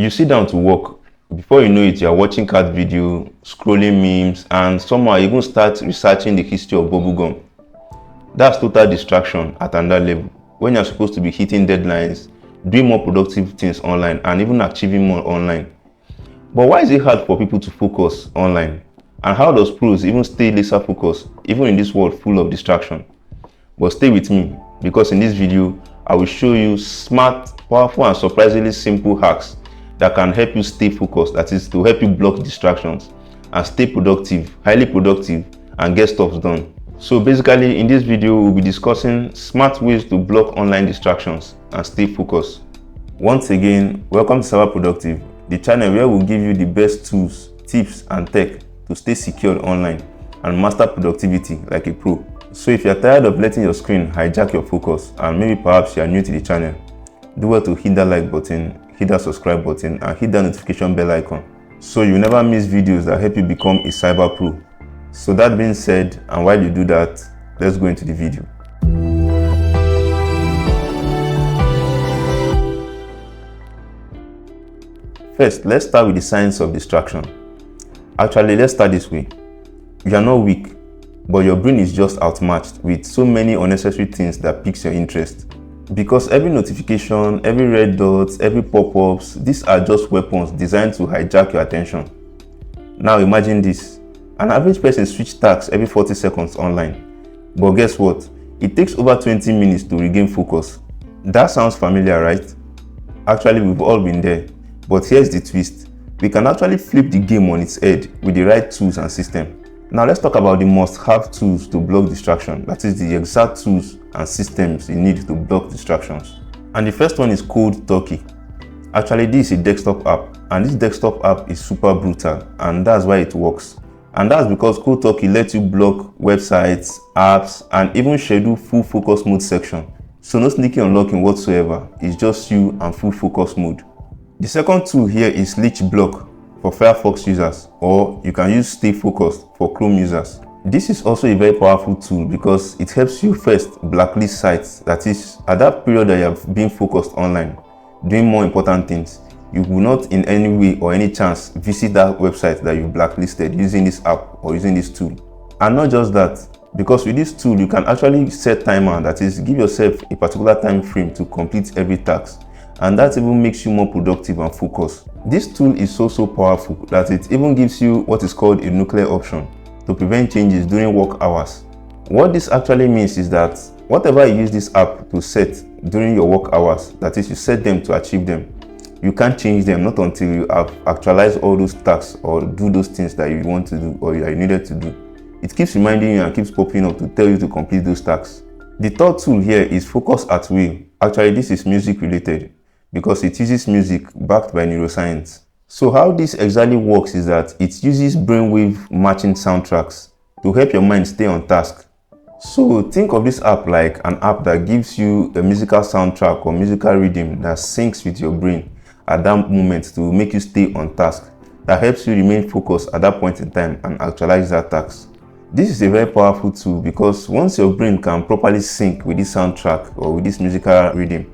You sit down to work. Before you know it, you're watching cat video, scrolling memes, and somehow even start researching the history of bubblegum. That's total distraction at another level, when you're supposed to be hitting deadlines, doing more productive things online, and even achieving more online. But why is it hard for people to focus online? And how does pros even stay laser focused, even in this world full of distraction? But stay with me, because in this video, I will show you smart, powerful, and surprisingly simple hacks that can help you stay focused, that is, to help you block distractions and stay productive, highly productive, and get stuff done. So basically, in this video, we'll be discussing smart ways to block online distractions and stay focused. Once again, welcome to Cyber Productive, the channel where we'll give you the best tools, tips, and tech to stay secured online and master productivity like a pro. So if you're tired of letting your screen hijack your focus, and maybe perhaps you are new to the channel, do well to hit that like button, hit that subscribe button, and hit that notification bell icon so you never miss videos that help you become a cyber pro. So that being said, and while you do that, let's go into the video. First, let's start with the science of distraction. Actually, let's start this way. You are not weak, but your brain is just outmatched with so many unnecessary things that piques your interest. Because every notification, every red dots, every pop-ups, these are just weapons designed to hijack your attention. Now imagine this. An average person switches tasks every 40 seconds online. But guess what? It takes over 20 minutes to regain focus. That sounds familiar, right? Actually, we've all been there. But here's the twist. We can actually flip the game on its head with the right tools and system. Now let's talk about the must-have tools to block distraction. That is the exact tools and systems you need to block distractions. And the first one is Cold Turkey. Actually, this is a desktop app, and this desktop app is super brutal, and that's why it works. And that's because Cold Turkey lets you block websites, apps, and even schedule full focus mode section. So no sneaking unlocking whatsoever. It's just you and full focus mode. The second tool here is Leech Block for Firefox users, or you can use StayFocusd for Chrome users. This is also a very powerful tool because it helps you first blacklist sites, that is, at that period that you have been focused online, doing more important things, you will not in any way or any chance visit that website that you blacklisted using this app or using this tool. And not just that, because with this tool you can actually set timer, that is, give yourself a particular time frame to complete every task. And that even makes you more productive and focused. This tool is so powerful that it even gives you what is called a nuclear option to prevent changes during work hours. What this actually means is that whatever you use this app to set during your work hours, that is, you set them to achieve them, you can't change them not until you have actualized all those tasks or do those things that you want to do or you needed to do. It keeps reminding you and keeps popping up to tell you to complete those tasks. The third tool here is Focus at Will. Actually, this is music related, because it uses music backed by neuroscience. So how this exactly works is that it uses brainwave matching soundtracks to help your mind stay on task. So think of this app like an app that gives you a musical soundtrack or musical rhythm that syncs with your brain at that moment to make you stay on task. That helps you remain focused at that point in time and actualize that task. This is a very powerful tool because once your brain can properly sync with this soundtrack or with this musical rhythm,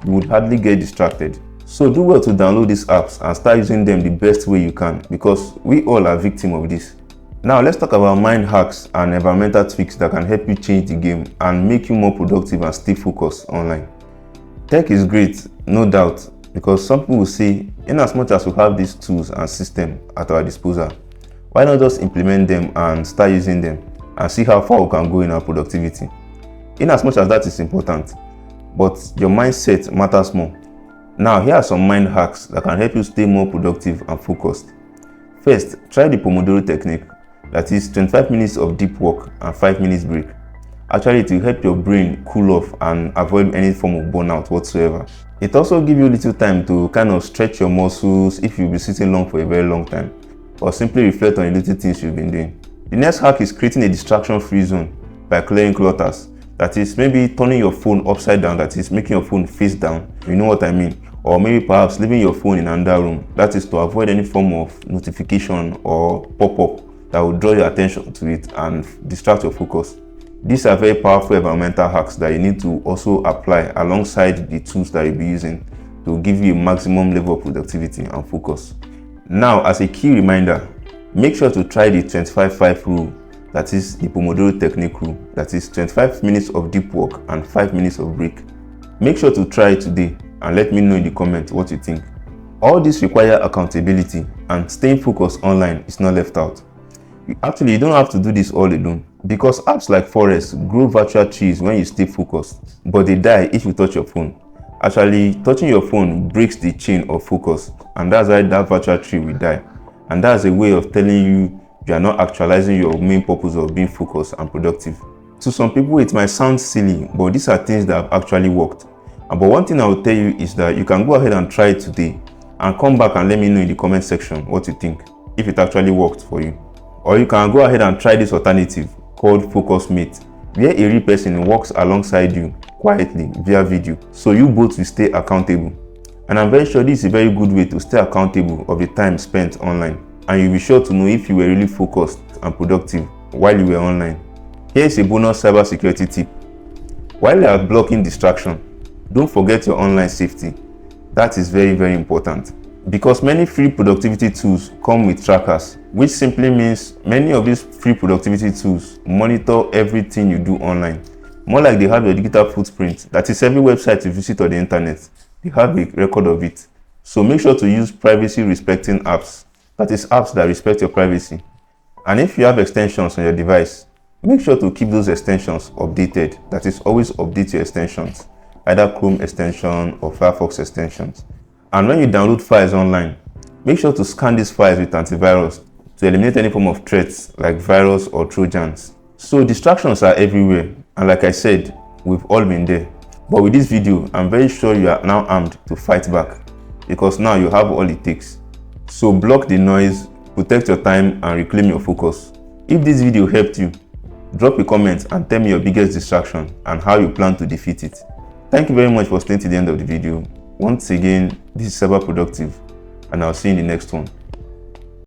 you would hardly get distracted. So do well to download these apps and start using them the best way you can, because we all are victims of this. Now let's talk about mind hacks and environmental tweaks that can help you change the game and make you more productive and stay focused online. Tech is great, no doubt, because some people will say, in as much as we have these tools and systems at our disposal, why not just implement them and start using them and see how far we can go in our productivity? In as much as that is important, but your mindset matters more. Now, here are some mind hacks that can help you stay more productive and focused. First, try the Pomodoro technique, that is 25 minutes of deep work and 5 minutes break. Actually, it will help your brain cool off and avoid any form of burnout whatsoever. It also gives you little time to kind of stretch your muscles if you'll be sitting long for a very long time, or simply reflect on the little things you've been doing. The next hack is creating a distraction-free zone by clearing clutters. That is maybe turning your phone upside down, that is making your phone face down, you know what I mean, or maybe perhaps leaving your phone in another room, that is to avoid any form of notification or pop-up that will draw your attention to it and distract your focus. These are very powerful environmental hacks that you need to also apply alongside the tools that you'll be using to give you a maximum level of productivity and focus. Now, as a key reminder, make sure to try the 25-5 rule, that is the Pomodoro technique rule, that is 25 minutes of deep work and 5 minutes of break. Make sure to try it today and let me know in the comments what you think. All this require accountability, and staying focused online is not left out. You don't have to do this all alone, because apps like Forest grow virtual trees when you stay focused, but they die if you touch your phone. Actually, touching your phone breaks the chain of focus, and that's why that virtual tree will die. And that's a way of telling you are not actualizing your main purpose of being focused and productive. To some people, it might sound silly, but these are things that have actually worked. But one thing I will tell you is that you can go ahead and try it today and come back and let me know in the comment section what you think, if it actually worked for you. Or you can go ahead and try this alternative called Focusmate, where a real person works alongside you quietly via video, so you both will stay accountable. And I'm very sure this is a very good way to stay accountable of the time spent online, and you'll be sure to know if you were really focused and productive while you were online. Here is a bonus cybersecurity tip. While you are blocking distraction, don't forget your online safety. That is very, very important, because many free productivity tools come with trackers, which simply means many of these free productivity tools monitor everything you do online. More like they have your digital footprint, that is every website you visit on the internet, they have a record of it. So make sure to use privacy respecting apps, that is apps that respect your privacy. And if you have extensions on your device, make sure to keep those extensions updated, that is always update your extensions, either Chrome extension or Firefox extensions. And when you download files online, make sure to scan these files with antivirus to eliminate any form of threats like virus or trojans. So distractions are everywhere, and like I said, we've all been there. But with this video, I'm very sure you are now armed to fight back, because now you have all it takes. So block the noise, protect your time, and reclaim your focus. If this video helped you, drop a comment and tell me your biggest distraction and how you plan to defeat it. Thank you very much for staying to the end of the video. Once again, this is Cyber Productive, and I'll see you in the next one.